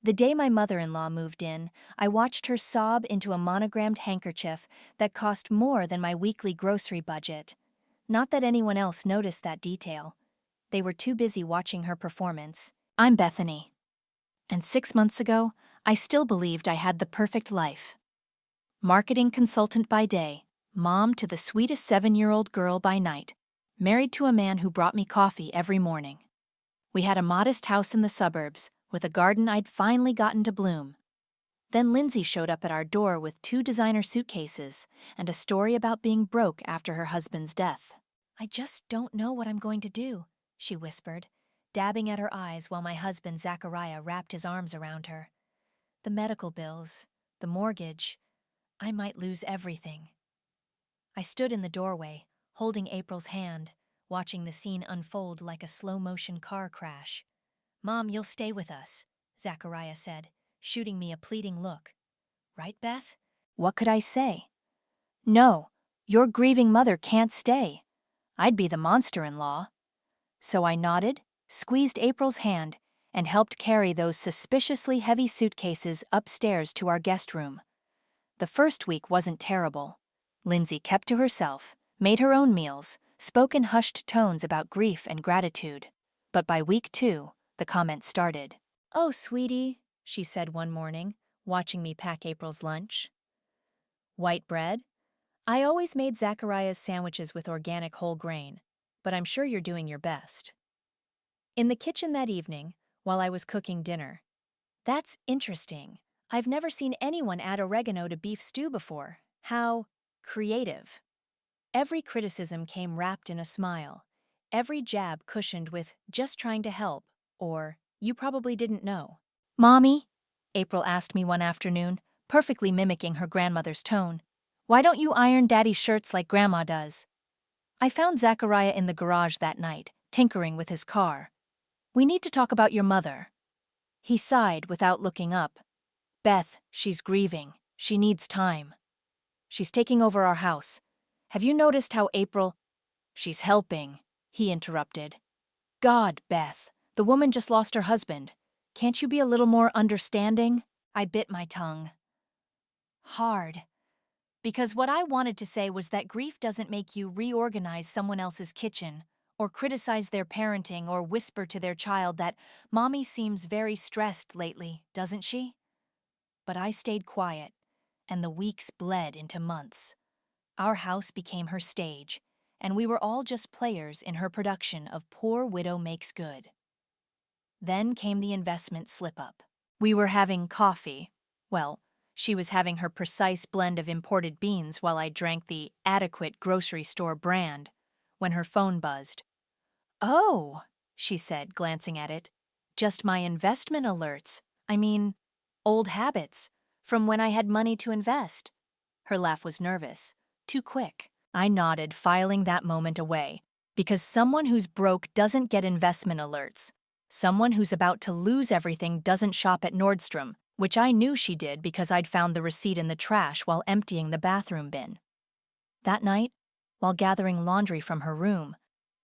The day my mother-in-law moved in, I watched her sob into a monogrammed handkerchief that cost more than my weekly grocery budget. Not that anyone else noticed that detail. They were too busy watching her performance. I'm Bethany. And 6 months ago, I still believed I had the perfect life. Marketing consultant by day, mom to the sweetest 7-year-old girl by night, married to a man who brought me coffee every morning. We had a modest house in the suburbs, with a garden I'd finally gotten to bloom. Then Lindsay showed up at our door with 2 designer suitcases and a story about being broke after her husband's death. I just don't know what I'm going to do, she whispered, dabbing at her eyes while my husband Zachariah wrapped his arms around her. The medical bills, the mortgage, I might lose everything. I stood in the doorway, holding April's hand, watching the scene unfold like a slow-motion car crash. Mom, you'll stay with us, Zachariah said, shooting me a pleading look. Right, Beth? What could I say? No, your grieving mother can't stay. I'd be the monster-in-law. So I nodded, squeezed April's hand, and helped carry those suspiciously heavy suitcases upstairs to our guest room. The first week wasn't terrible. Lindsay kept to herself, made her own meals, spoke in hushed tones about grief and gratitude. But by week 2, the comments started. "Oh, sweetie," she said one morning, watching me pack April's lunch. "White bread? I always made Zachariah's sandwiches with organic whole grain, but I'm sure you're doing your best." In the kitchen that evening, while I was cooking dinner. That's interesting. I've never seen anyone add oregano to beef stew before. How creative. Every criticism came wrapped in a smile. Every jab cushioned with "just trying to help," or "you probably didn't know." "Mommy," April asked me one afternoon, perfectly mimicking her grandmother's tone, "why don't you iron Daddy's shirts like Grandma does?" I found Zachariah in the garage that night, tinkering with his car. "We need to talk about your mother." He sighed without looking up. "Beth, she's grieving. She needs time. She's taking over our house. Have you noticed how April—" "She's helping," he interrupted. "God, Beth, the woman just lost her husband. Can't you be a little more understanding?" I bit my tongue. Hard. Because what I wanted to say was that grief doesn't make you reorganize someone else's kitchen, or criticize their parenting, or whisper to their child that "Mommy seems very stressed lately, doesn't she?" But I stayed quiet, and the weeks bled into months. Our house became her stage, and we were all just players in her production of Poor Widow Makes Good. Then came the investment slip-up. We were having coffee. Well, she was having her precise blend of imported beans while I drank the adequate grocery store brand, when her phone buzzed. "Oh," she said, glancing at it. "Just my investment alerts. I mean, old habits, from when I had money to invest." Her laugh was nervous, too quick. I nodded, filing that moment away, because someone who's broke doesn't get investment alerts. Someone who's about to lose everything doesn't shop at Nordstrom, which I knew she did because I'd found the receipt in the trash while emptying the bathroom bin. That night, while gathering laundry from her room,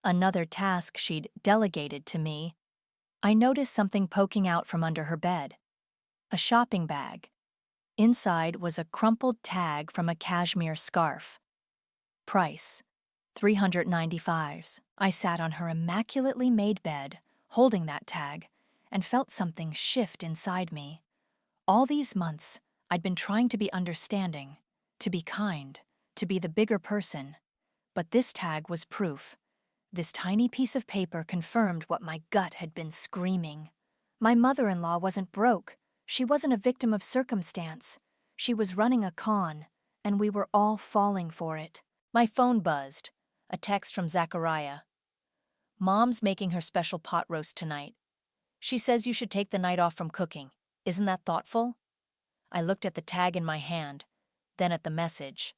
another task she'd delegated to me, I noticed something poking out from under her bed. A shopping bag. Inside was a crumpled tag from a cashmere scarf. Price, $395. I sat on her immaculately made bed, holding that tag, and felt something shift inside me. All these months, I'd been trying to be understanding, to be kind, to be the bigger person. But this tag was proof. This tiny piece of paper confirmed what my gut had been screaming. My mother-in-law wasn't broke. She wasn't a victim of circumstance. She was running a con, and we were all falling for it. My phone buzzed. A text from Zachariah. "Mom's making her special pot roast tonight. She says you should take the night off from cooking. Isn't that thoughtful?" I looked at the tag in my hand, then at the message.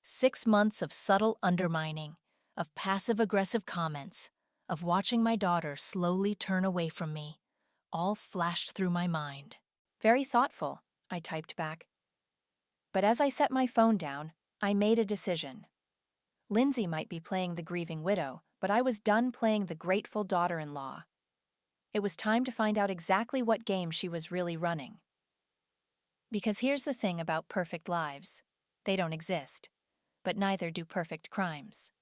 6 months of subtle undermining, of passive-aggressive comments, of watching my daughter slowly turn away from me, all flashed through my mind. "Very thoughtful," I typed back. But as I set my phone down, I made a decision. Lindsay might be playing the grieving widow, but I was done playing the grateful daughter-in-law. It was time to find out exactly what game she was really running. Because here's the thing about perfect lives. They don't exist. But neither do perfect crimes.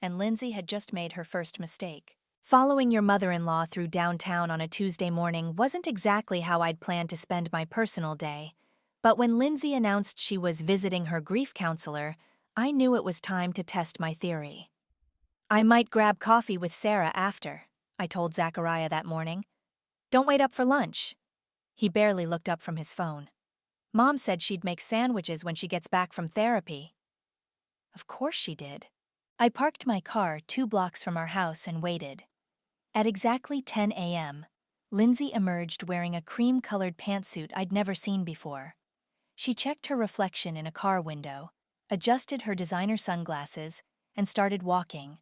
And Lindsay had just made her first mistake. Following your mother-in-law through downtown on a Tuesday morning wasn't exactly how I'd planned to spend my personal day, but when Lindsay announced she was visiting her grief counselor, I knew it was time to test my theory. I might grab coffee with Sarah after, I told Zachariah that morning. Don't wait up for lunch. He barely looked up from his phone. Mom said she'd make sandwiches when she gets back from therapy. Of course she did. I parked my car 2 blocks from our house and waited. At exactly 10 a.m., Lindsay emerged wearing a cream-colored pantsuit I'd never seen before. She checked her reflection in a car window, adjusted her designer sunglasses, and started walking,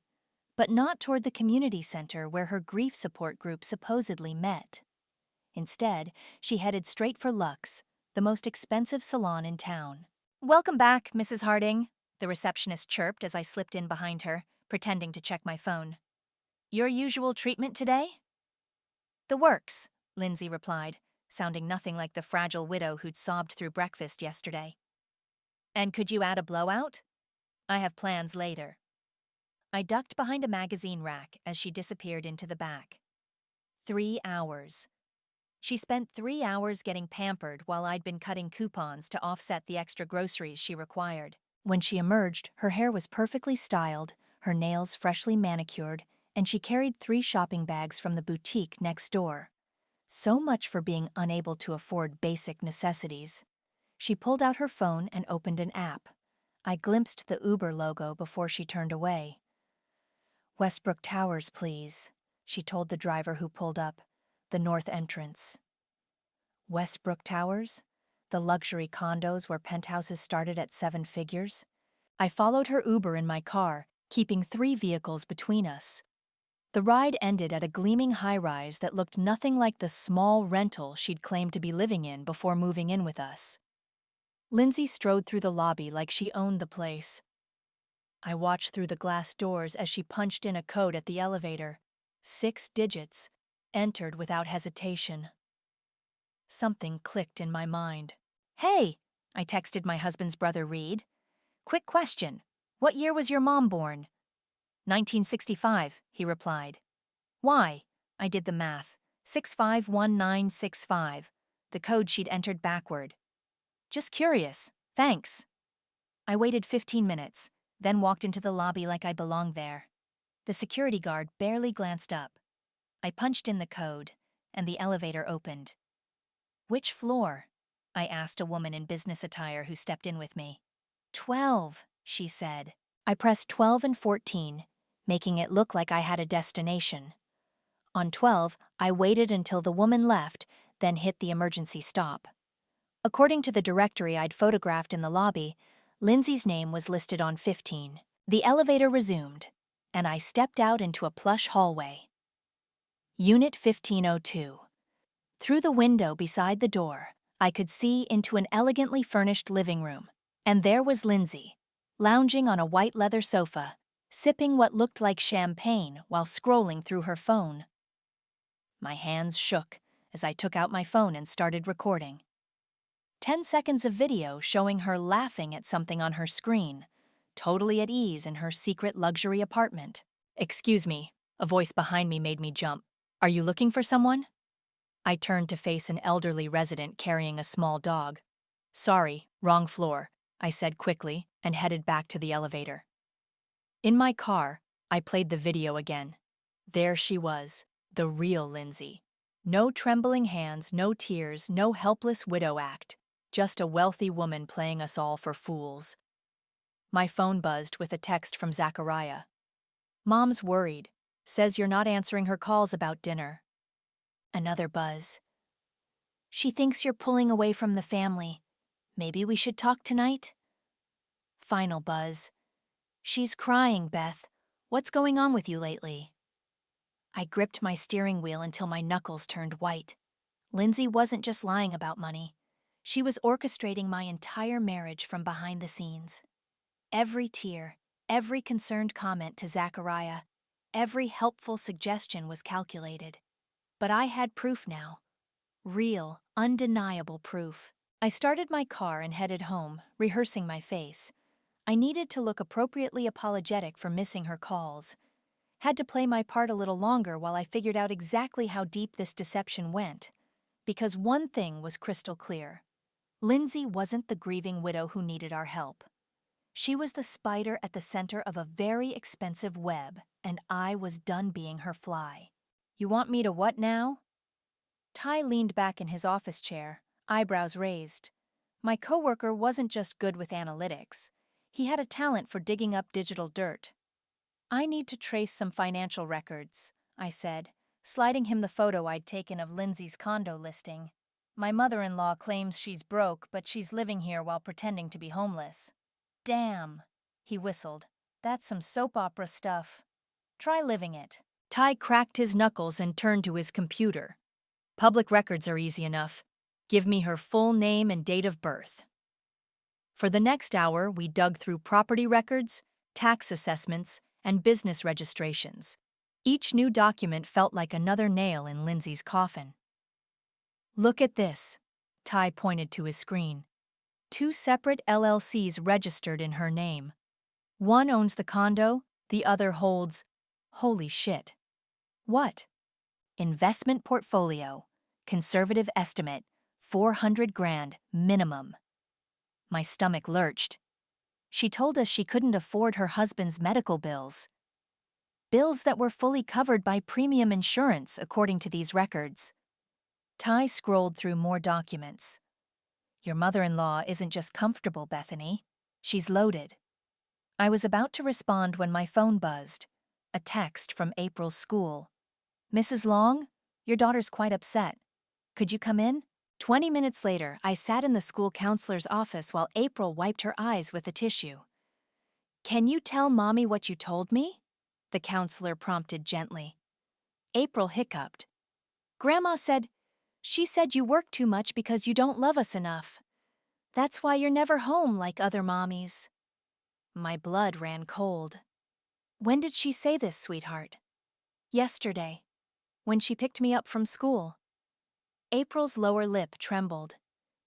but not toward the community center where her grief support group supposedly met. Instead, she headed straight for Luxe, the most expensive salon in town. "Welcome back, Mrs. Harding," the receptionist chirped as I slipped in behind her, pretending to check my phone. "Your usual treatment today?" "The works," Lindsay replied, sounding nothing like the fragile widow who'd sobbed through breakfast yesterday. "And could you add a blowout?" "I have plans later." I ducked behind a magazine rack as she disappeared into the back. 3 hours. She spent 3 hours getting pampered while I'd been cutting coupons to offset the extra groceries she required. When she emerged, her hair was perfectly styled, her nails freshly manicured, and she carried 3 shopping bags from the boutique next door. So much for being unable to afford basic necessities. She pulled out her phone and opened an app. I glimpsed the Uber logo before she turned away. "Westbrook Towers, please," she told the driver who pulled up. "The north entrance." Westbrook Towers? The luxury condos where penthouses started at 7 figures? I followed her Uber in my car, keeping 3 vehicles between us. The ride ended at a gleaming high-rise that looked nothing like the small rental she'd claimed to be living in before moving in with us. Lindsay strode through the lobby like she owned the place. I watched through the glass doors as she punched in a code at the elevator. 6 digits, entered without hesitation. Something clicked in my mind. "Hey," I texted my husband's brother Reed. "Quick question. What year was your mom born?" 1965, he replied. "Why?" I did the math. 651965, the code she'd entered backward. "Just curious. Thanks." I waited 15 minutes, then walked into the lobby like I belonged there. The security guard barely glanced up. I punched in the code, and the elevator opened. "Which floor?" I asked a woman in business attire who stepped in with me. 12, she said. I pressed 12 and 14, making it look like I had a destination. On 12, I waited until the woman left, then hit the emergency stop. According to the directory I'd photographed in the lobby, Lindsay's name was listed on 15. The elevator resumed, and I stepped out into a plush hallway. Unit 1502. Through the window beside the door, I could see into an elegantly furnished living room, and there was Lindsay, lounging on a white leather sofa, sipping what looked like champagne while scrolling through her phone. My hands shook as I took out my phone and started recording. 10 seconds of video showing her laughing at something on her screen, totally at ease in her secret luxury apartment. "Excuse me," a voice behind me made me jump. "Are you looking for someone?" I turned to face an elderly resident carrying a small dog. "Sorry, wrong floor," I said quickly and headed back to the elevator. In my car, I played the video again. There she was, the real Lindsay. No trembling hands, no tears, no helpless widow act. Just a wealthy woman playing us all for fools. My phone buzzed with a text from Zachariah. "Mom's worried. Says you're not answering her calls about dinner." Another buzz. "She thinks you're pulling away from the family. Maybe we should talk tonight?" Final buzz. "She's crying, Beth. What's going on with you lately?" I gripped my steering wheel until my knuckles turned white. Lindsay wasn't just lying about money. She was orchestrating my entire marriage from behind the scenes. Every tear, every concerned comment to Zachariah, every helpful suggestion was calculated. But I had proof now. Real, undeniable proof. I started my car and headed home, rehearsing my face. I needed to look appropriately apologetic for missing her calls. Had to play my part a little longer while I figured out exactly how deep this deception went. Because one thing was crystal clear. Lindsay wasn't the grieving widow who needed our help. She was the spider at the center of a very expensive web, and I was done being her fly. You want me to what now? Ty leaned back in his office chair, eyebrows raised. My coworker wasn't just good with analytics. He had a talent for digging up digital dirt. I need to trace some financial records, I said, sliding him the photo I'd taken of Lindsay's condo listing. My mother-in-law claims she's broke, but she's living here while pretending to be homeless. Damn, he whistled. That's some soap opera stuff. Try living it. Ty cracked his knuckles and turned to his computer. Public records are easy enough. Give me her full name and date of birth. For the next hour, we dug through property records, tax assessments, and business registrations. Each new document felt like another nail in Lindsay's coffin. Look at this. Ty pointed to his screen. 2 separate LLCs registered in her name. One owns the condo, the other holds... Holy shit. What? Investment portfolio. Conservative estimate. 400 grand, minimum. My stomach lurched. She told us she couldn't afford her husband's medical bills. Bills that were fully covered by premium insurance, according to these records. Ty scrolled through more documents. Your mother-in-law isn't just comfortable, Bethany. She's loaded. I was about to respond when my phone buzzed. A text from April's school. Mrs. Long, your daughter's quite upset. Could you come in? 20 minutes later, I sat in the school counselor's office while April wiped her eyes with a tissue. Can you tell Mommy what you told me? The counselor prompted gently. April hiccuped. Grandma said, she said you work too much because you don't love us enough. That's why you're never home like other mommies. My blood ran cold. When did she say this, sweetheart? Yesterday, when she picked me up from school. April's lower lip trembled.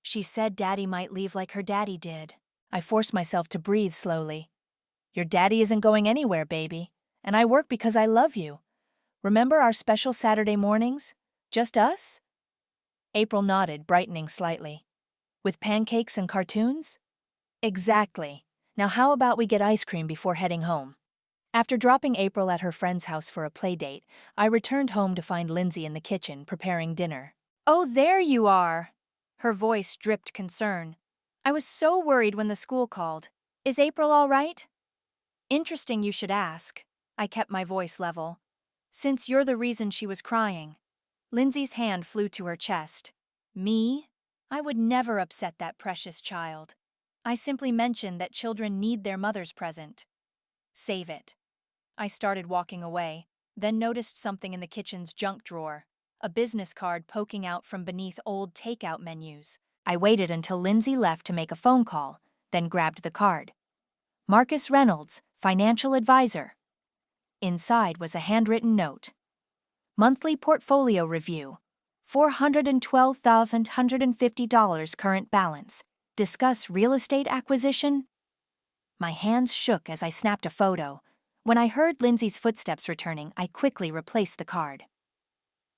She said Daddy might leave like her daddy did. I forced myself to breathe slowly. Your daddy isn't going anywhere, baby, and I work because I love you. Remember our special Saturday mornings? Just us? April nodded, brightening slightly. With pancakes and cartoons? Exactly. Now how about we get ice cream before heading home? After dropping April at her friend's house for a play date, I returned home to find Lindsay in the kitchen preparing dinner. Oh, there you are! Her voice dripped concern. I was so worried when the school called. Is April all right? Interesting you should ask. I kept my voice level. Since you're the reason she was crying. Lindsay's hand flew to her chest. Me? I would never upset that precious child. I simply mentioned that children need their mother's present. Save it. I started walking away, then noticed something in the kitchen's junk drawer, a business card poking out from beneath old takeout menus. I waited until Lindsay left to make a phone call, then grabbed the card. Marcus Reynolds, financial advisor. Inside was a handwritten note. Monthly portfolio review. $412,150 current balance. Discuss real estate acquisition? My hands shook as I snapped a photo. When I heard Lindsay's footsteps returning, I quickly replaced the card.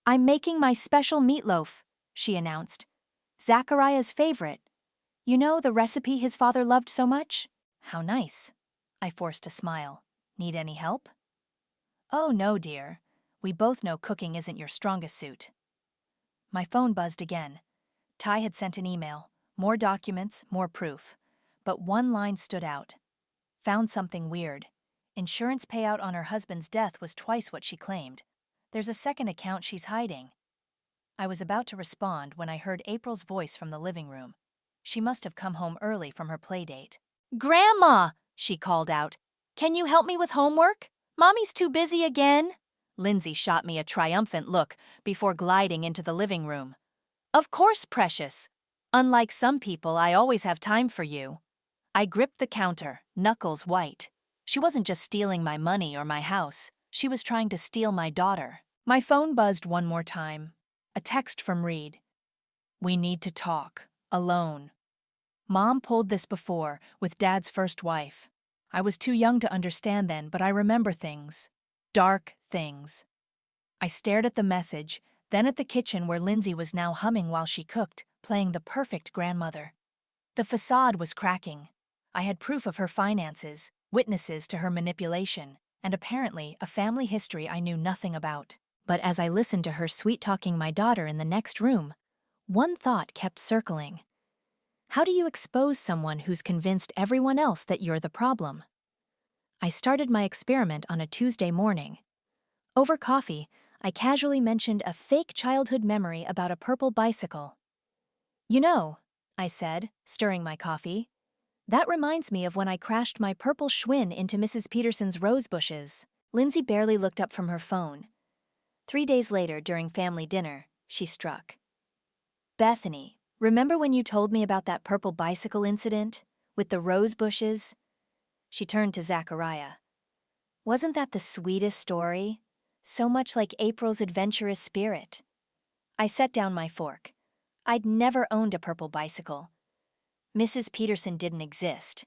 I'm making my special meatloaf, she announced. Zachariah's favorite. You know the recipe his father loved so much? How nice. I forced a smile. Need any help? Oh, no, dear. We both know cooking isn't your strongest suit. My phone buzzed again. Ty had sent an email. More documents, more proof. But one line stood out. Found something weird. Insurance payout on her husband's death was twice what she claimed. There's a second account she's hiding. I was about to respond when I heard April's voice from the living room. She must have come home early from her play date. Grandma, she called out. Can you help me with homework? Mommy's too busy again. Lindsay shot me a triumphant look before gliding into the living room. Of course, precious. Unlike some people, I always have time for you. I gripped the counter, knuckles white. She wasn't just stealing my money or my house. She was trying to steal my daughter. My phone buzzed one more time. A text from Reed. "We need to talk. Alone." Mom pulled this before, with Dad's first wife. I was too young to understand then, but I remember things. Dark things. I stared at the message, then at the kitchen where Lindsay was now humming while she cooked, playing the perfect grandmother. The facade was cracking. I had proof of her finances, witnesses to her manipulation, and apparently a family history I knew nothing about. But as I listened to her sweet-talking my daughter in the next room, one thought kept circling. How do you expose someone who's convinced everyone else that you're the problem? I started my experiment on a Tuesday morning. Over coffee, I casually mentioned a fake childhood memory about a purple bicycle. "You know," I said, stirring my coffee, "that reminds me of when I crashed my purple Schwinn into Mrs. Peterson's rose bushes." Lindsay barely looked up from her phone. 3 days later, during family dinner, she struck. "Bethany, remember when you told me about that purple bicycle incident? With the rose bushes?" She turned to Zachariah. "Wasn't that the sweetest story? So much like April's adventurous spirit." I set down my fork. I'd never owned a purple bicycle. Mrs. Peterson didn't exist.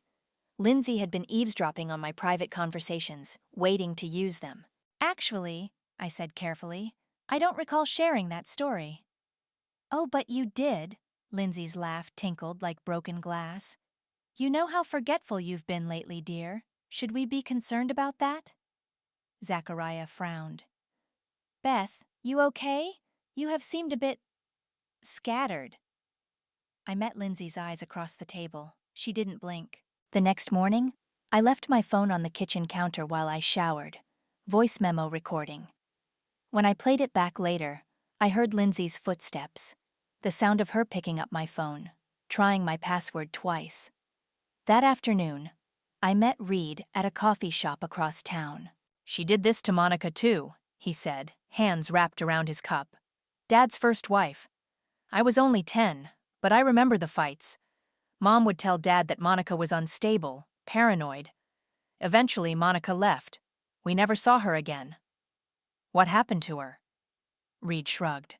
Lindsay had been eavesdropping on my private conversations, waiting to use them. "Actually," I said carefully, "I don't recall sharing that story." "Oh, but you did," Lindsay's laugh tinkled like broken glass. "You know how forgetful you've been lately, dear. Should we be concerned about that?" Zachariah frowned. "Beth, you okay? You have seemed a bit scattered." I met Lindsay's eyes across the table. She didn't blink. The next morning, I left my phone on the kitchen counter while I showered. Voice memo recording. When I played it back later, I heard Lindsay's footsteps. The sound of her picking up my phone, trying my password twice. That afternoon, I met Reed at a coffee shop across town. "She did this to Monica too," he said, hands wrapped around his cup. "Dad's first wife. I was only 10, but I remember the fights. Mom would tell Dad that Monica was unstable, paranoid. Eventually, Monica left. We never saw her again." "What happened to her?" Reed shrugged.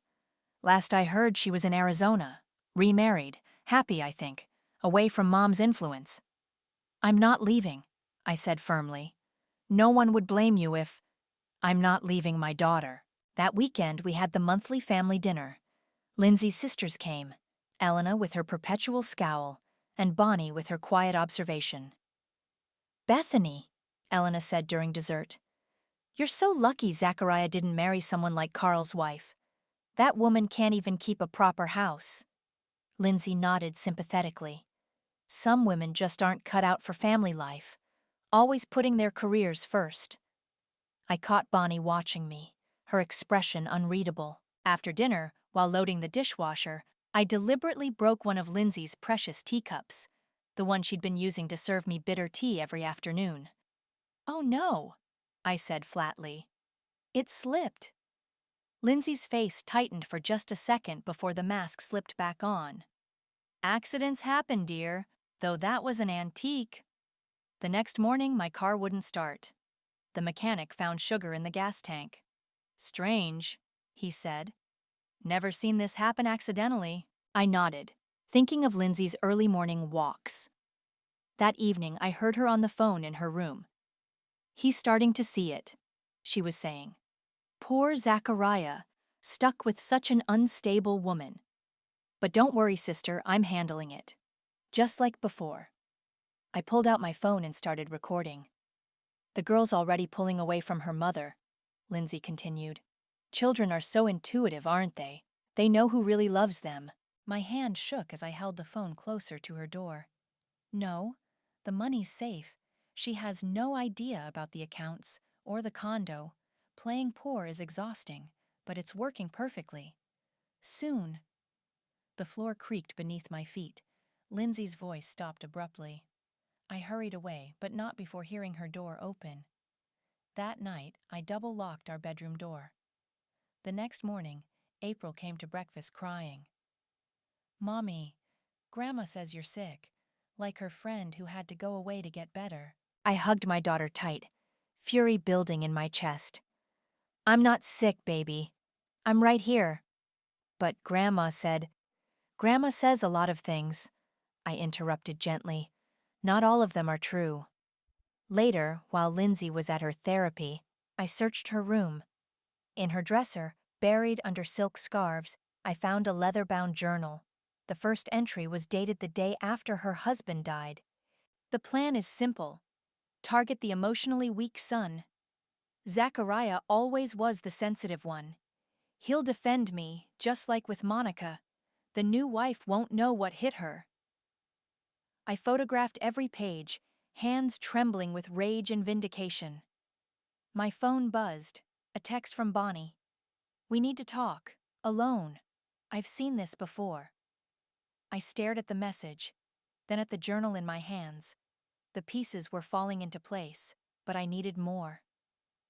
"Last I heard, she was in Arizona. Remarried. Happy, I think. Away from Mom's influence." "I'm not leaving," I said firmly. "No one would blame you if—" "I'm not leaving my daughter." That weekend, we had the monthly family dinner. Lindsay's sisters came, Elena with her perpetual scowl, and Bonnie with her quiet observation. "Bethany," Elena said during dessert, "you're so lucky Zachariah didn't marry someone like Carl's wife. That woman can't even keep a proper house." Lindsay nodded sympathetically. "Some women just aren't cut out for family life, always putting their careers first." I caught Bonnie watching me, her expression unreadable. After dinner, while loading the dishwasher, I deliberately broke one of Lindsay's precious teacups, the one she'd been using to serve me bitter tea every afternoon. "Oh no," I said flatly. "It slipped." Lindsay's face tightened for just a second before the mask slipped back on. "Accidents happen, dear, though that was an antique." The next morning, my car wouldn't start. The mechanic found sugar in the gas tank. "Strange," he said. "Never seen this happen accidentally." I nodded, thinking of Lindsay's early morning walks. That evening, I heard her on the phone in her room. "He's starting to see it," she was saying. "Poor Zachariah, stuck with such an unstable woman. But don't worry, sister, I'm handling it. Just like before." I pulled out my phone and started recording. "The girl's already pulling away from her mother," Lindsay continued. "Children are so intuitive, aren't they? They know who really loves them." My hand shook as I held the phone closer to her door. "No, the money's safe. She has no idea about the accounts or the condo. Playing poor is exhausting, but it's working perfectly. Soon." The floor creaked beneath my feet. Lindsay's voice stopped abruptly. I hurried away, but not before hearing her door open. That night, I double-locked our bedroom door. The next morning, April came to breakfast crying. "Mommy, Grandma says you're sick, like her friend who had to go away to get better." I hugged my daughter tight, fury building in my chest. I'm not sick, baby. I'm right here. But Grandma says a lot of things, I interrupted gently. Not all of them are true. Later, while Lindsay was at her therapy, I searched her room. In her dresser, buried under silk scarves, I found a leather-bound journal. The first entry was dated the day after her husband died. The plan is simple. Target the emotionally weak son. Zachariah always was the sensitive one. He'll defend me, just like with Monica. The new wife won't know what hit her. I photographed every page, hands trembling with rage and vindication. My phone buzzed. A text from Bonnie. We need to talk. Alone. I've seen this before. I stared at the message, then at the journal in my hands. The pieces were falling into place, but I needed more.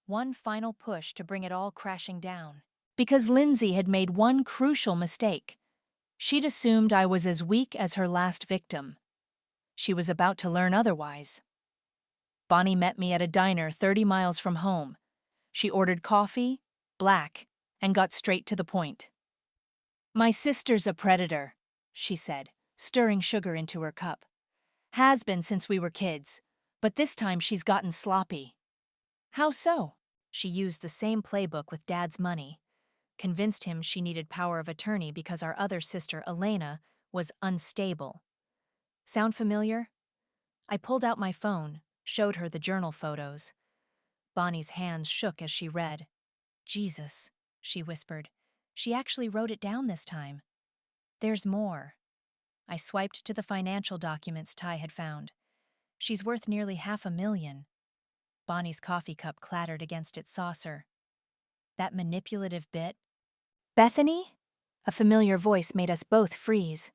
One final push to bring it all crashing down. Because Lindsay had made one crucial mistake. She'd assumed I was as weak as her last victim. She was about to learn otherwise. Bonnie met me at a diner 30 miles from home. She ordered coffee, black, and got straight to the point. My sister's a predator, she said, stirring sugar into her cup. Has been since we were kids, but this time she's gotten sloppy. How so? She used the same playbook with Dad's money. Convinced him she needed power of attorney because our other sister, Elena, was unstable. Sound familiar? I pulled out my phone, showed her the journal photos. Bonnie's hands shook as she read. Jesus, she whispered. She actually wrote it down this time. There's more. I swiped to the financial documents Ty had found. She's worth nearly $500,000. Bonnie's coffee cup clattered against its saucer. That manipulative bit. Bethany? A familiar voice made us both freeze.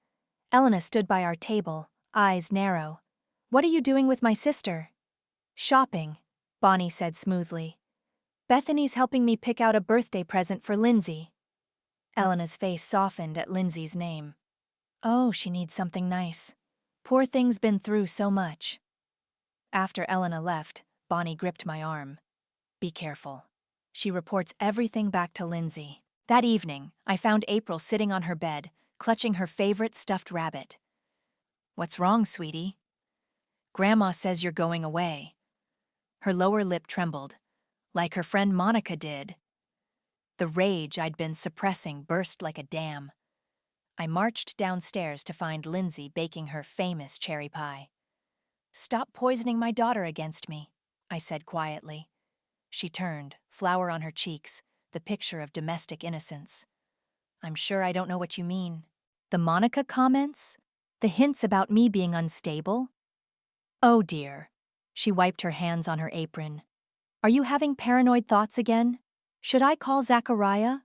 Elena stood by our table, eyes narrow. What are you doing with my sister? Shopping, Bonnie said smoothly. Bethany's helping me pick out a birthday present for Lindsay. Elena's face softened at Lindsay's name. Oh, she needs something nice. Poor thing's been through so much. After Elena left, Bonnie gripped my arm. Be careful. She reports everything back to Lindsay. That evening, I found April sitting on her bed, clutching her favorite stuffed rabbit. What's wrong, sweetie? Grandma says you're going away. Her lower lip trembled, like her friend Monica did. The rage I'd been suppressing burst like a dam. I marched downstairs to find Lindsay baking her famous cherry pie. Stop poisoning my daughter against me, I said quietly. She turned, flour on her cheeks, the picture of domestic innocence. I'm sure I don't know what you mean. The Monica comments? The hints about me being unstable? Oh dear. She wiped her hands on her apron. Are you having paranoid thoughts again? Should I call Zachariah?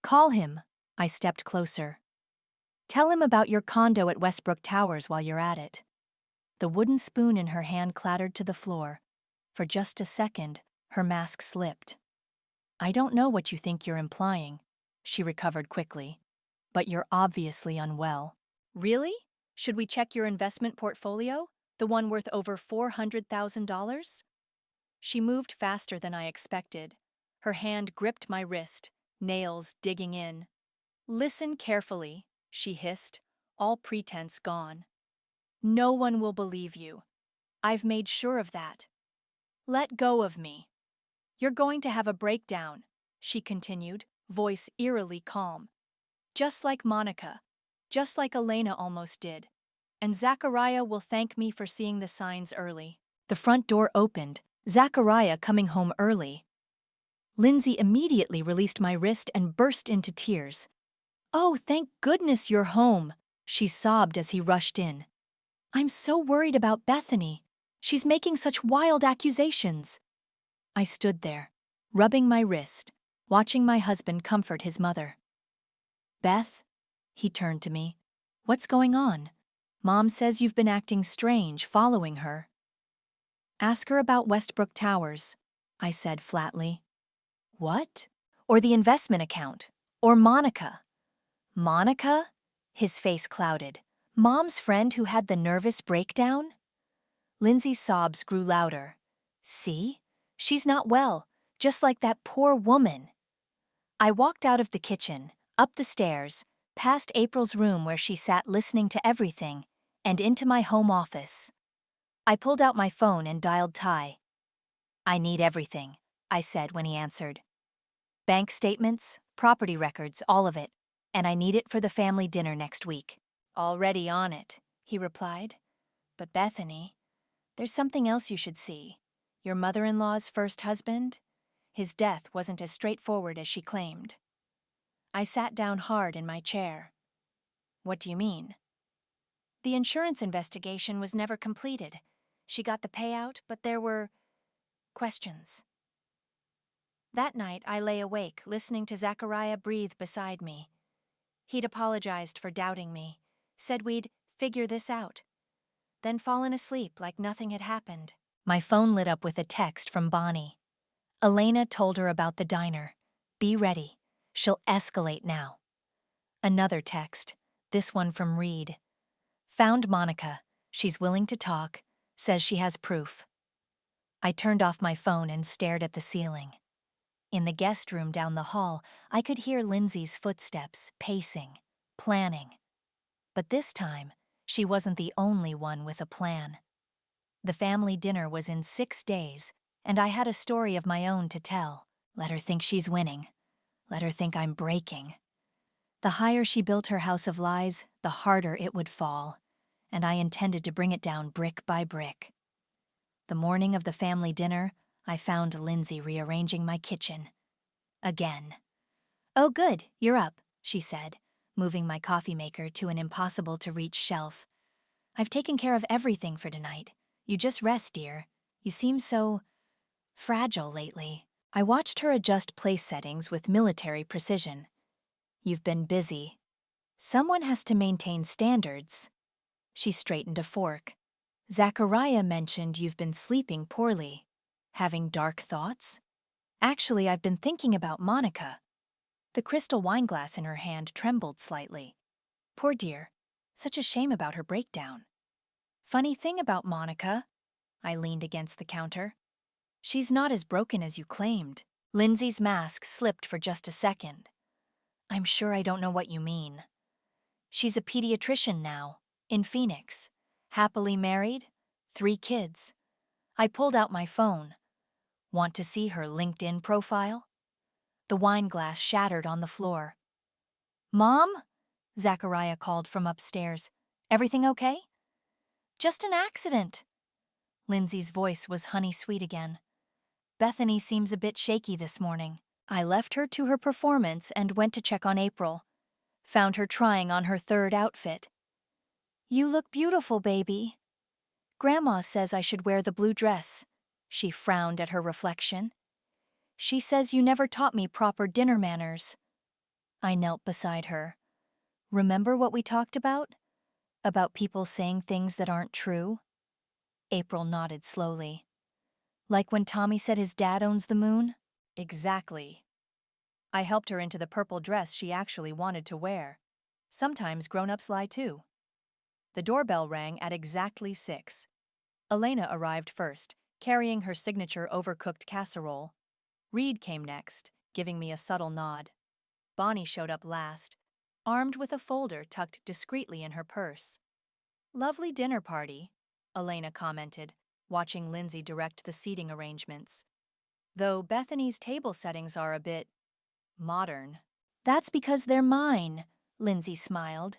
Call him. I stepped closer. Tell him about your condo at Westbrook Towers while you're at it. The wooden spoon in her hand clattered to the floor. For just a second, her mask slipped. I don't know what you think you're implying, she recovered quickly. But you're obviously unwell. Really? Should we check your investment portfolio? The one worth over $400,000? She moved faster than I expected. Her hand gripped my wrist, nails digging in. Listen carefully, she hissed, all pretense gone. No one will believe you. I've made sure of that. Let go of me. You're going to have a breakdown, she continued, voice eerily calm. Just like Monica, just like Elena almost did. And Zachariah will thank me for seeing the signs early. The front door opened, Zachariah coming home early. Lindsay immediately released my wrist and burst into tears. Oh, thank goodness you're home, she sobbed as he rushed in. I'm so worried about Bethany. She's making such wild accusations. I stood there, rubbing my wrist, watching my husband comfort his mother. Beth? He turned to me. What's going on? Mom says you've been acting strange following her. Ask her about Westbrook Towers, I said flatly. What? Or the investment account? Or Monica? Monica? His face clouded. Mom's friend who had the nervous breakdown? Lindsay's sobs grew louder. See? She's not well. Just like that poor woman. I walked out of the kitchen, up the stairs, past April's room where she sat listening to everything, and into my home office. I pulled out my phone and dialed Ty. "I need everything," I said when he answered. "Bank statements, property records, all of it, and I need it for the family dinner next week." "Already on it," he replied. "But Bethany, there's something else you should see. Your mother-in-law's first husband? His death wasn't as straightforward as she claimed." I sat down hard in my chair. "What do you mean?" "The insurance investigation was never completed. She got the payout, but there were questions." That night I lay awake listening to Zachariah breathe beside me. He'd apologized for doubting me, said we'd figure this out, then fallen asleep like nothing had happened. My phone lit up with a text from Bonnie. Elena told her about the diner. "Be ready. She'll escalate now." Another text, this one from Reed. "Found Monica. She's willing to talk. Says she has proof." I turned off my phone and stared at the ceiling. In the guest room down the hall, I could hear Lindsay's footsteps, pacing, planning. But this time, she wasn't the only one with a plan. The family dinner was in 6 days, and I had a story of my own to tell. Let her think she's winning. Let her think I'm breaking. The higher she built her house of lies, the harder it would fall, and I intended to bring it down brick by brick. The morning of the family dinner, I found Lindsay rearranging my kitchen. Again. "Oh good, you're up," she said, moving my coffee maker to an impossible-to-reach shelf. "I've taken care of everything for tonight. You just rest, dear. You seem so fragile lately." I watched her adjust place settings with military precision. "You've been busy. Someone has to maintain standards." She straightened a fork. "Zachariah mentioned you've been sleeping poorly. Having dark thoughts?" "Actually, I've been thinking about Monica." The crystal wineglass in her hand trembled slightly. "Poor dear. Such a shame about her breakdown." "Funny thing about Monica," I leaned against the counter. "She's not as broken as you claimed." Lindsay's mask slipped for just a second. "I'm sure I don't know what you mean." "She's a pediatrician now, in Phoenix. Happily married, 3 kids. I pulled out my phone. Want to see her LinkedIn profile?" The wineglass shattered on the floor. "Mom?" Zachariah called from upstairs. "Everything okay?" "Just an accident." Lindsay's voice was honey-sweet again. "Bethany seems a bit shaky this morning." I left her to her performance and went to check on April. Found her trying on her 3rd outfit. "You look beautiful, baby." "Grandma says I should wear the blue dress." She frowned at her reflection. "She says you never taught me proper dinner manners." I knelt beside her. "Remember what we talked about? About people saying things that aren't true?" April nodded slowly. "Like when Tommy said his dad owns the moon?" "Exactly." I helped her into the purple dress she actually wanted to wear. Sometimes grown-ups lie too. The doorbell rang at exactly 6. Elena arrived first, carrying her signature overcooked casserole. Reed came next, giving me a subtle nod. Bonnie showed up last, armed with a folder tucked discreetly in her purse. "Lovely dinner party," Elena commented, watching Lindsay direct the seating arrangements. "Though Bethany's table settings are a bit modern." "That's because they're mine," Lindsay smiled.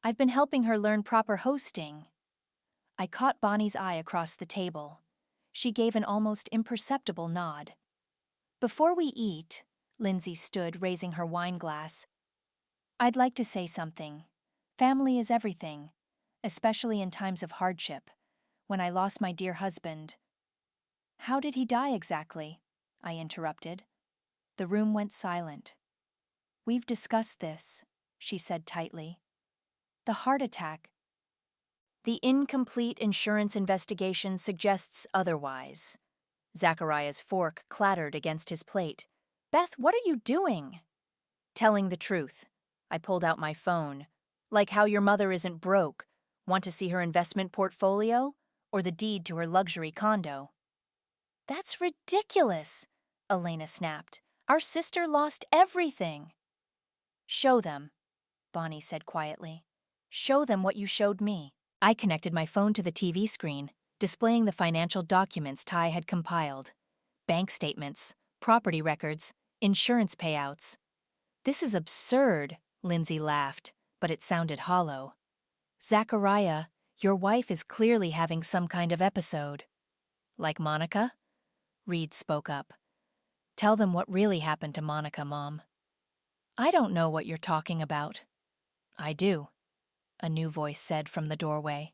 "I've been helping her learn proper hosting." I caught Bonnie's eye across the table. She gave an almost imperceptible nod. "Before we eat," Lindsay stood, raising her wineglass, "I'd like to say something. Family is everything, especially in times of hardship. When I lost my dear husband—" "How did he die exactly?" I interrupted. The room went silent. "We've discussed this," she said tightly. "The heart attack." "The incomplete insurance investigation suggests otherwise." Zachariah's fork clattered against his plate. "Beth, what are you doing?" "Telling the truth." I pulled out my phone. "Like how your mother isn't broke. Want to see her investment portfolio? Or the deed to her luxury condo?" "That's ridiculous," Elena snapped. Our sister lost everything. Show them, Bonnie said quietly. Show them what you showed me. I connected my phone to the TV screen, displaying the financial documents Ty had compiled. Bank statements, property records, insurance payouts. This is absurd, Lindsay laughed, but it sounded hollow. Zachariah, your wife is clearly having some kind of episode. Like Monica? Reed spoke up. Tell them what really happened to Monica, Mom. I don't know what you're talking about. I do, a new voice said from the doorway.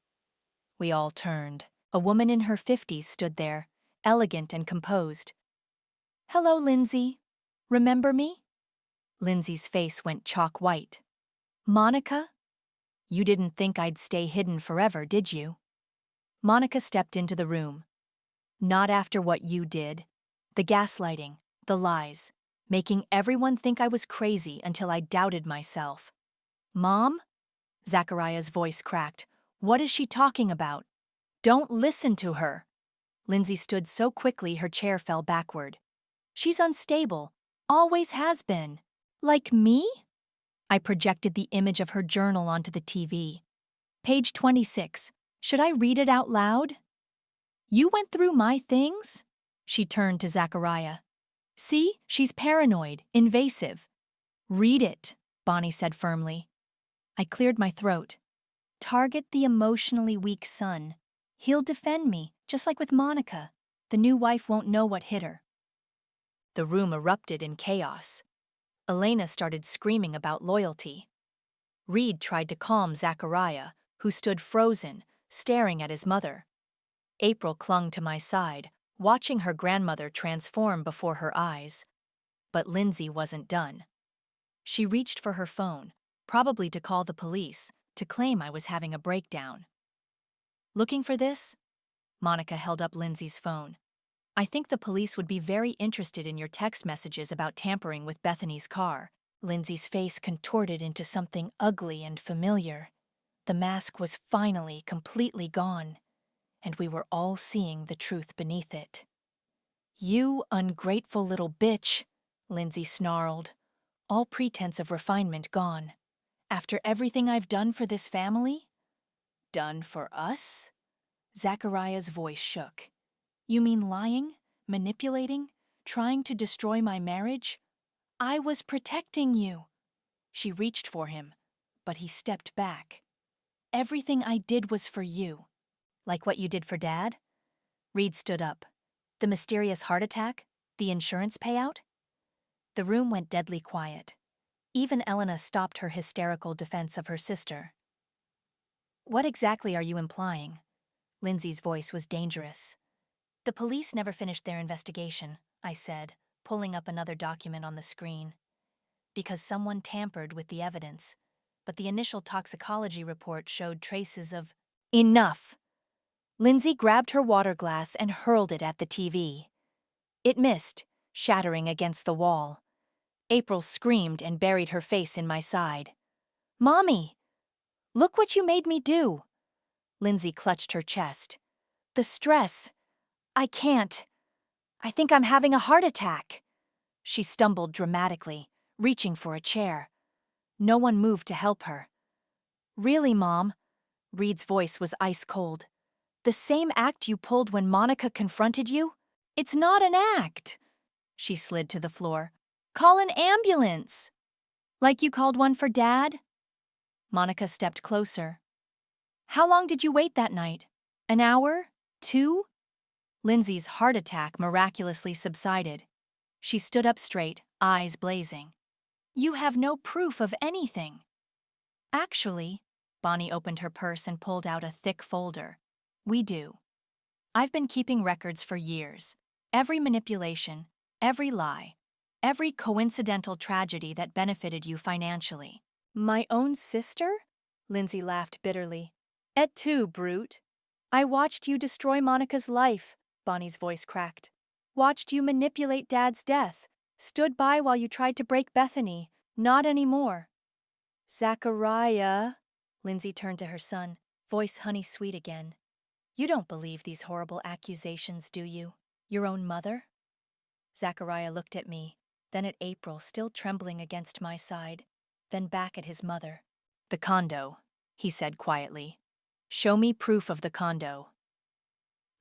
We all turned. A woman in her 50s stood there, elegant and composed. Hello, Lindsay. Remember me? Lindsay's face went chalk white. Monica? You didn't think I'd stay hidden forever, did you? Monica stepped into the room. Not after what you did. The gaslighting, the lies, making everyone think I was crazy until I doubted myself. Mom? Zachariah's voice cracked. What is she talking about? Don't listen to her. Lindsay stood so quickly her chair fell backward. She's unstable. Always has been. Like me? I projected the image of her journal onto the TV. Page 26. Should I read it out loud? You went through my things? She turned to Zachariah. See, she's paranoid, invasive. Read it, Bonnie said firmly. I cleared my throat. Target the emotionally weak son. He'll defend me, just like with Monica. The new wife won't know what hit her. The room erupted in chaos. Elena started screaming about loyalty. Reed tried to calm Zachariah, who stood frozen, staring at his mother. April clung to my side, watching her grandmother transform before her eyes. But Lindsay wasn't done. She reached for her phone, probably to call the police, to claim I was having a breakdown. Looking for this? Monica held up Lindsay's phone. I think the police would be very interested in your text messages about tampering with Bethany's car. Lindsay's face contorted into something ugly and familiar. The mask was finally completely gone, and we were all seeing the truth beneath it. You ungrateful little bitch, Lindsay snarled, all pretense of refinement gone. After everything I've done for this family? Done for us? Zachariah's voice shook. You mean lying, manipulating, trying to destroy my marriage? I was protecting you. She reached for him, but he stepped back. Everything I did was for you. Like what you did for Dad? Reed stood up. The mysterious heart attack? The insurance payout? The room went deadly quiet. Even Elena stopped her hysterical defense of her sister. What exactly are you implying? Lindsay's voice was dangerous. The police never finished their investigation, I said, pulling up another document on the screen. Because someone tampered with the evidence, but the initial toxicology report showed traces of... Enough! Lindsay grabbed her water glass and hurled it at the TV. It missed, shattering against the wall. April screamed and buried her face in my side. Mommy! Look what you made me do! Lindsay clutched her chest. The stress. I can't. I think I'm having a heart attack. She stumbled dramatically, reaching for a chair. No one moved to help her. Really, Mom? Reed's voice was ice cold. The same act you pulled when Monica confronted you? It's not an act. She slid to the floor. Call an ambulance. Like you called one for Dad? Monica stepped closer. How long did you wait that night? An hour? 2? Lindsay's heart attack miraculously subsided. She stood up straight, eyes blazing. You have no proof of anything. Actually, Bonnie opened her purse and pulled out a thick folder. We do. I've been keeping records for years. Every manipulation, every lie, every coincidental tragedy that benefited you financially. My own sister? Lindsay laughed bitterly. Et tu, brute. I watched you destroy Monica's life, Bonnie's voice cracked. Watched you manipulate Dad's death. Stood by while you tried to break Bethany. Not anymore. Zachariah, Lindsay turned to her son, voice honey-sweet again. You don't believe these horrible accusations, do you? Your own mother? Zachariah looked at me, then at April, still trembling against my side, then back at his mother. "The condo," he said quietly. "Show me proof of the condo."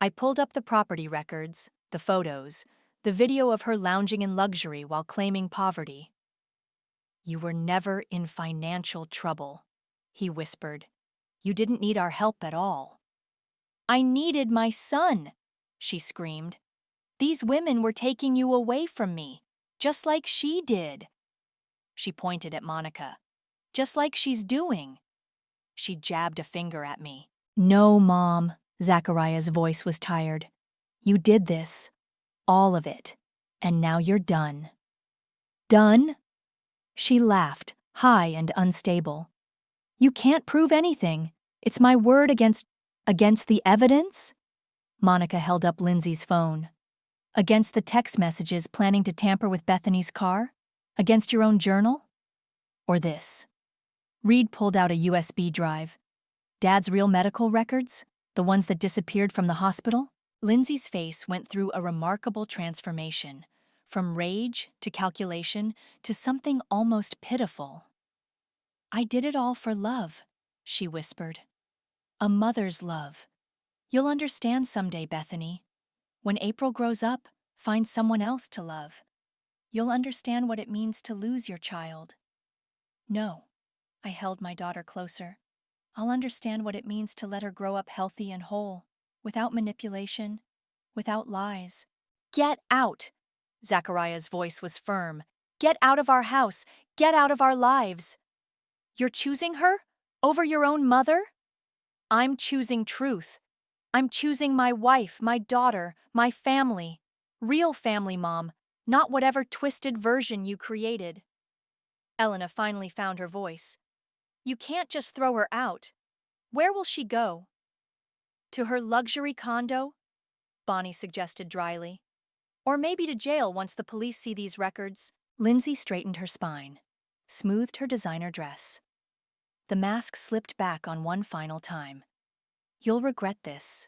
I pulled up the property records, the photos, the video of her lounging in luxury while claiming poverty. "You were never in financial trouble," he whispered. "You didn't need our help at all." "I needed my son," she screamed. "These women were taking you away from me, just like she did." She pointed at Monica. "Just like she's doing." She jabbed a finger at me. "No, Mom," Zachariah's voice was tired. "You did this. All of it. And now you're done." "Done?" She laughed, high and unstable. "You can't prove anything. It's my word against the evidence?" Monica held up Lindsay's phone. "Against the text messages planning to tamper with Bethany's car? Against your own journal? Or this?" Reed pulled out a USB drive. "Dad's real medical records? The ones that disappeared from the hospital?" Lindsay's face went through a remarkable transformation, from rage to calculation to something almost pitiful. "I did it all for love," she whispered. "A mother's love. You'll understand someday, Bethany. When April grows up, find someone else to love. You'll understand what it means to lose your child." "No." I held my daughter closer. "I'll understand what it means to let her grow up healthy and whole, without manipulation, without lies." "Get out!" Zachariah's voice was firm. "Get out of our house! Get out of our lives!" "You're choosing her? Over your own mother?" "I'm choosing truth. I'm choosing my wife, my daughter, my family. Real family, Mom, not whatever twisted version you created." Elena finally found her voice. "You can't just throw her out. Where will she go?" "To her luxury condo?" Bonnie suggested dryly. "Or maybe to jail once the police see these records." Lindsay straightened her spine, smoothed her designer dress. The mask slipped back on one final time. "You'll regret this,"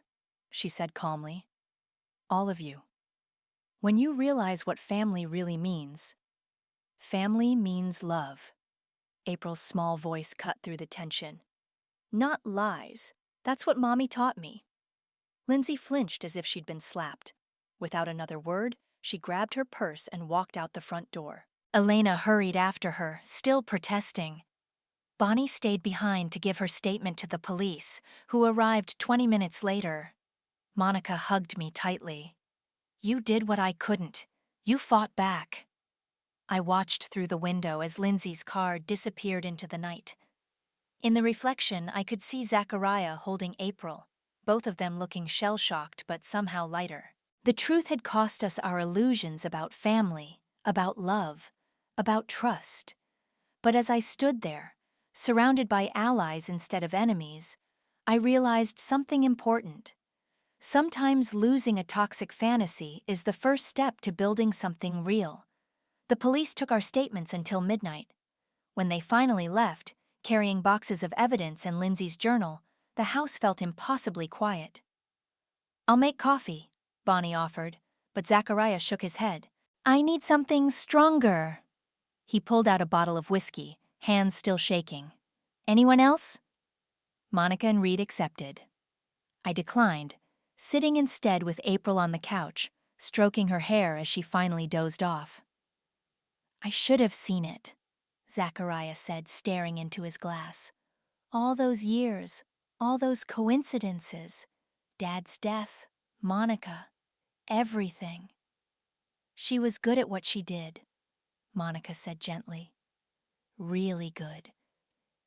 she said calmly. "All of you. When you realize what family really means. Family means love." April's small voice cut through the tension. "Not lies. That's what Mommy taught me." Lindsay flinched as if she'd been slapped. Without another word, she grabbed her purse and walked out the front door. Elena hurried after her, still protesting. Bonnie stayed behind to give her statement to the police, who arrived 20 minutes later. Monica hugged me tightly. "You did what I couldn't. You fought back." I watched through the window as Lindsay's car disappeared into the night. In the reflection, I could see Zachariah holding April, both of them looking shell-shocked but somehow lighter. The truth had cost us our illusions about family, about love, about trust. But as I stood there, surrounded by allies instead of enemies, I realized something important. Sometimes losing a toxic fantasy is the first step to building something real. The police took our statements until midnight. When they finally left, carrying boxes of evidence and Lindsay's journal, the house felt impossibly quiet. "I'll make coffee," Bonnie offered, but Zachariah shook his head. "I need something stronger." He pulled out a bottle of whiskey, hands still shaking. "Anyone else?" Monica and Reed accepted. I declined, sitting instead with April on the couch, stroking her hair as she finally dozed off. "I should have seen it," Zachariah said, staring into his glass. "All those years, all those coincidences. Dad's death, Monica, everything." "She was good at what she did," Monica said gently. "Really good.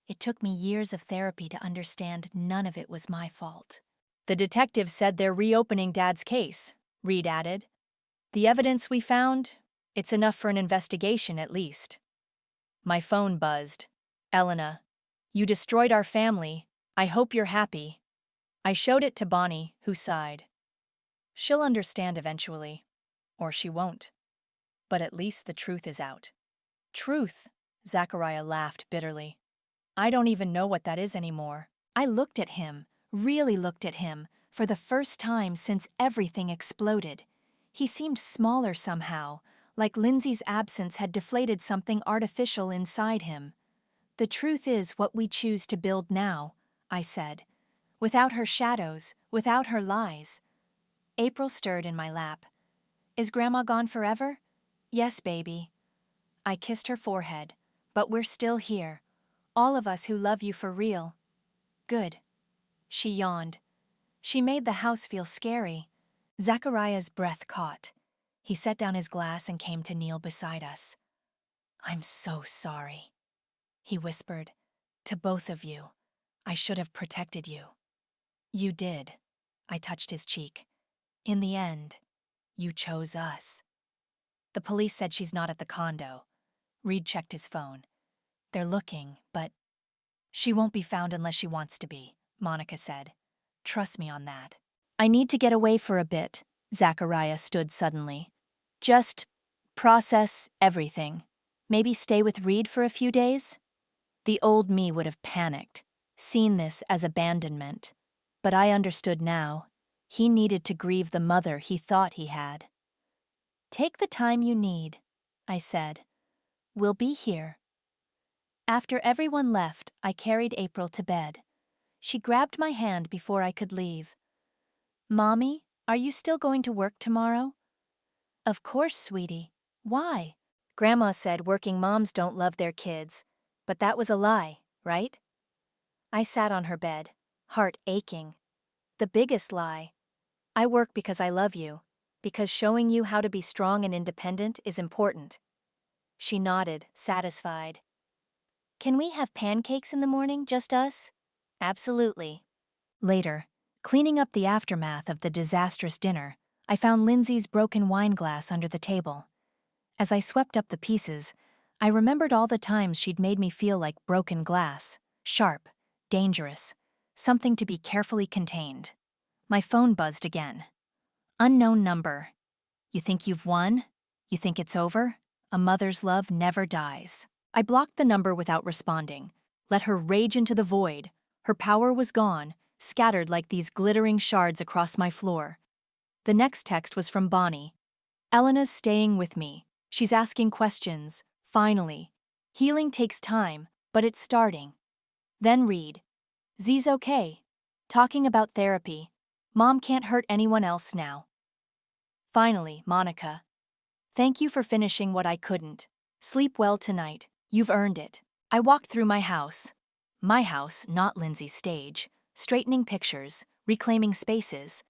It took me years of therapy to understand none of it was my fault." "The detectives said they're reopening Dad's case," Reed added. "The evidence we found, it's enough for an investigation at least." My phone buzzed. "Elena, you destroyed our family. I hope you're happy." I showed it to Bonnie, who sighed. "She'll understand eventually. Or she won't. But at least the truth is out." "Truth?" Zachariah laughed bitterly. "I don't even know what that is anymore." I looked at him, really looked at him, for the first time since everything exploded. He seemed smaller somehow, like Lindsay's absence had deflated something artificial inside him. The truth is what we choose to build now, I said. Without her shadows, without her lies. April stirred in my lap. Is Grandma gone forever? Yes, baby. I kissed her forehead. But we're still here. All of us who love you for real. Good. She yawned. She made the house feel scary. Zachariah's breath caught. He set down his glass and came to kneel beside us. I'm so sorry, he whispered. To both of you. I should have protected you. You did. I touched his cheek. In the end, you chose us. The police said she's not at the condo. Reed checked his phone. They're looking, but she won't be found unless she wants to be, Monica said. Trust me on that. I need to get away for a bit, Zachariah stood suddenly. Just process everything. Maybe stay with Reed for a few days? The old me would have panicked, seen this as abandonment. But I understood now. He needed to grieve the mother he thought he had. Take the time you need, I said. We'll be here. After everyone left, I carried April to bed. She grabbed my hand before I could leave. Mommy, are you still going to work tomorrow? Of course, sweetie. Why? Grandma said working moms don't love their kids. But that was a lie, right? I sat on her bed, heart aching. The biggest lie. I work because I love you, because showing you how to be strong and independent is important. She nodded, satisfied. Can we have pancakes in the morning, just us? Absolutely. Later, cleaning up the aftermath of the disastrous dinner, I found Lindsay's broken wine glass under the table. As I swept up the pieces, I remembered all the times she'd made me feel like broken glass, sharp, dangerous, something to be carefully contained. My phone buzzed again. Unknown number. You think you've won? You think it's over? A mother's love never dies. I blocked the number without responding. Let her rage into the void. Her power was gone, scattered like these glittering shards across my floor. The next text was from Bonnie. Elena's staying with me. She's asking questions. Finally. Healing takes time, but it's starting. Then Reed. Z's okay. Talking about therapy. Mom can't hurt anyone else now. Finally, Monica. Thank you for finishing what I couldn't. Sleep well tonight. You've earned it. I walked through my house. My house, not Lindsay's stage. Straightening pictures, reclaiming spaces.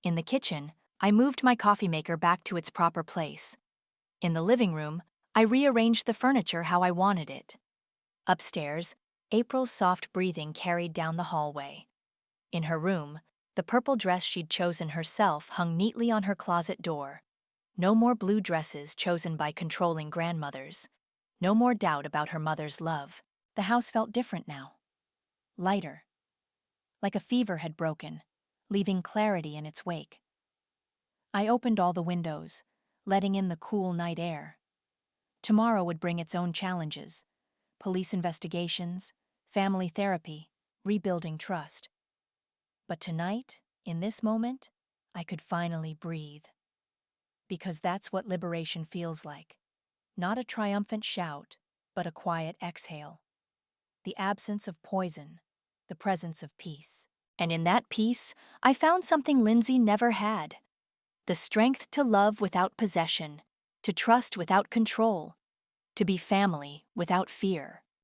In the kitchen, I moved my coffee maker back to its proper place. In the living room, I rearranged the furniture how I wanted it. Upstairs, April's soft breathing carried down the hallway. In her room, the purple dress she'd chosen herself hung neatly on her closet door. No more blue dresses chosen by controlling grandmothers. No more doubt about her mother's love. The house felt different now. Lighter. Like a fever had broken, leaving clarity in its wake. I opened all the windows, letting in the cool night air. Tomorrow would bring its own challenges. Police investigations, family therapy, rebuilding trust. But tonight, in this moment, I could finally breathe. Because that's what liberation feels like. Not a triumphant shout, but a quiet exhale. The absence of poison, the presence of peace. And in that peace, I found something Lindsay never had. The strength to love without possession, to trust without control, to be family without fear.